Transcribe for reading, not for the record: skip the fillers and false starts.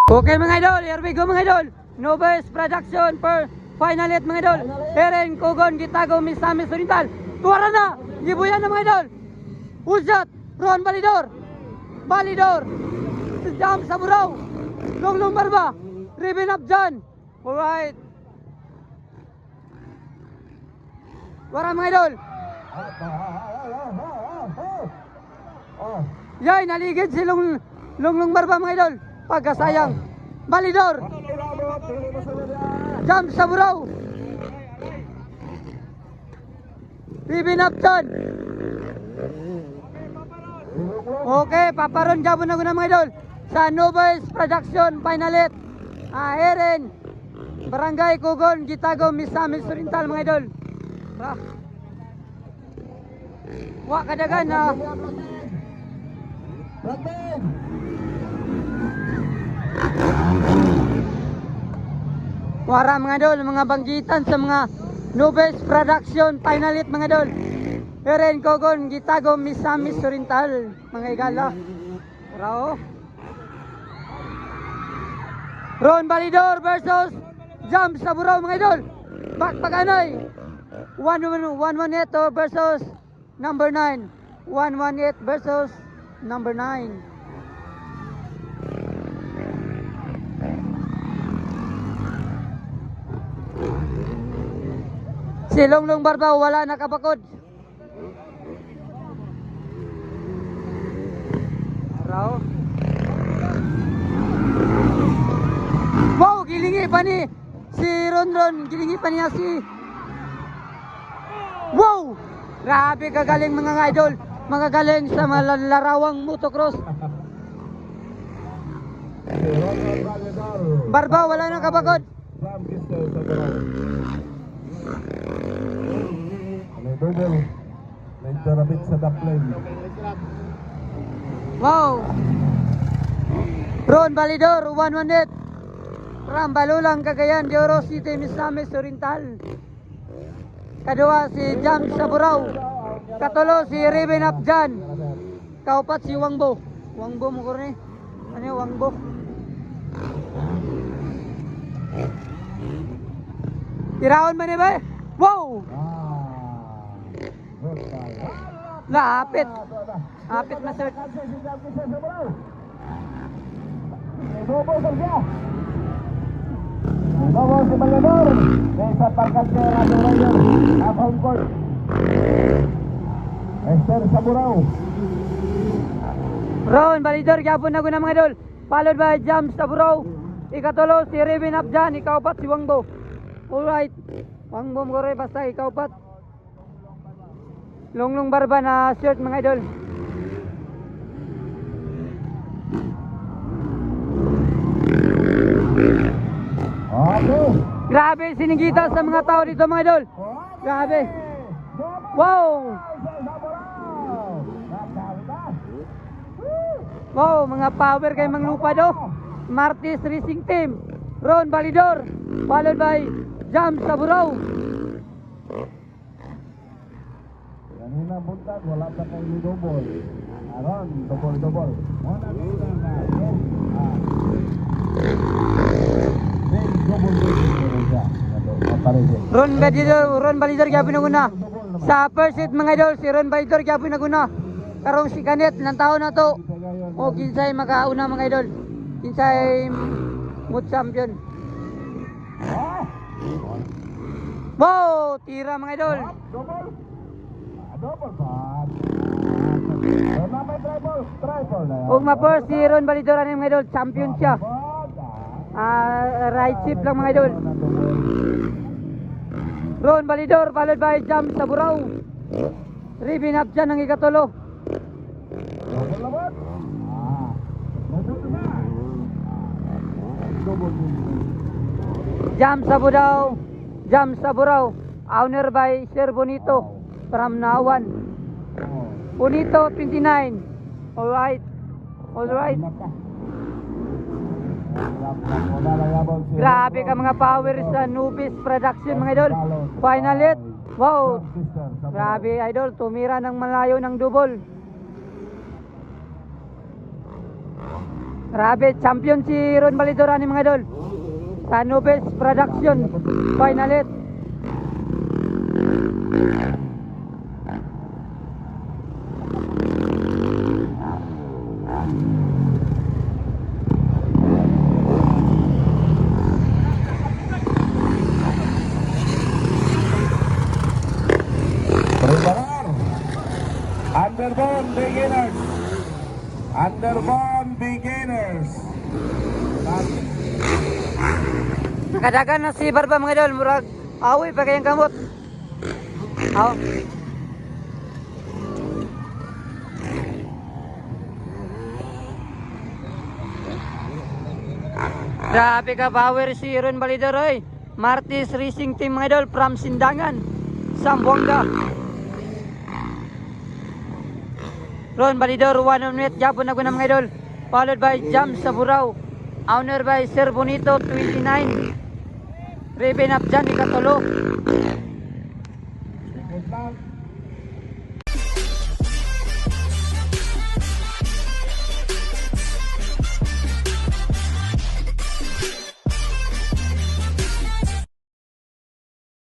Okay mga idol, here we go mga idol. Nobes Production per final hit mga idol. Eren Kogon Gitago Misamis Oriental. Tuwara na! Gibuyan na mga idol. Usat, Ron Balidor. Balidor. Jam Saburaw. Longlong Barba. Ribbon up dyan. Alright. Tuwara mga idol. Yay, naligid si Longlong Barba mga idol. Pagkasayang Balidor. Jam Saburaw. Ribbon up dyan. Okay, paparon jabon na guna mga idol sa Nobes Production final hit. Eren Barangay Kogon Gitago Misamis Oriental mga idol. Wa kadagan na wara mga idol, mga banggitan sa mga Nobes Production final hit mga idol. Eren Kogon Gitago Misamis Oriental mga igala. Rao. Ron Balidor versus Jam Saburaw mga idol. Bakpaganay. 118 versus number 9. 118 versus number 9. Si Longlong Barba wala nakabakod. Araw. Wow, gilingi pa ni si Ron, gilingi pa niya si. Wow! Grabe kagaling mga idol. Mga galing sa larawang motocross. Barba wala nakabakod. Wow. Ron Balidor 118. Rambalulang Cagayan de Oro City Misamis Oriental. Kadua si Jam Saburaw. Katulo si Ribbon up dyan. Kaupat si Wangbo. Wangbo mo ko rin. Ano yung Wangbo? Tiraon man ba? Wow! Lapit. Lapit na sir. Bawa si Balidor sa pangkat ni Radio Ranger at home court. Esther Saburaw. Ron Balidor gyapon na guna mga idol. Followed by Jam Saburaw. Ikatulo si Ribbon up dyan. Ikaupat si Wangbo. Alright. Wangbo mo rin basta ikaupat. Longlong Barba na shirt mga idol. Okay. Grabe sinigita sa mga tao dito mga idol. Grabe. Wow. Wow, mga power kay Mang Lupa do. Martis Racing Team. Ron Balidor. Followed by Jam Saburaw. Kanina buntag, wala pa kayo ni double. Aron, double. Muna nila na. Ron Balidor gyapon na guna. Sa first hit mga idol si Ron Balidor gyapon na guna. Karong si Kanet ng taon na to. O kinsay makauna mga idol. Kinsay mood champion. Wow, tira mga idol. Double pa. Triple na. Ug ma-first si Ron Balidor ani mga idol, champion siya. Right chip lang mga idol. Ron Balidor followed by Jam Saburaw. Ribbon up dyan ang ikatulo. Jam Saburaw. Owner by Sir Bonito from Nawan. Bonito 29. Alright. Grabe ka mga power sa Nobes Production mga idol. Final hit. Wow. Grabe idol, tumira ng malayo ng double. Grabe, champion si Ron Balidor ani mga idol. Sa Nubes Production Finalet. Preparar. Underbone beginners. Underbone beginners. Kadagan na si Barba mga idol, murag awi pa kayang kamot. Aw. Grabe ka power si Ron Balidor oy. Martis Racing Team mga idol from Sindangan, Zamboanga. Ron Balidor 1 minute Japon na mga idol. Followed by Jam Saburao. Owner by Sir Bonito 29. Raven up dyan, ikatulo. Second lap.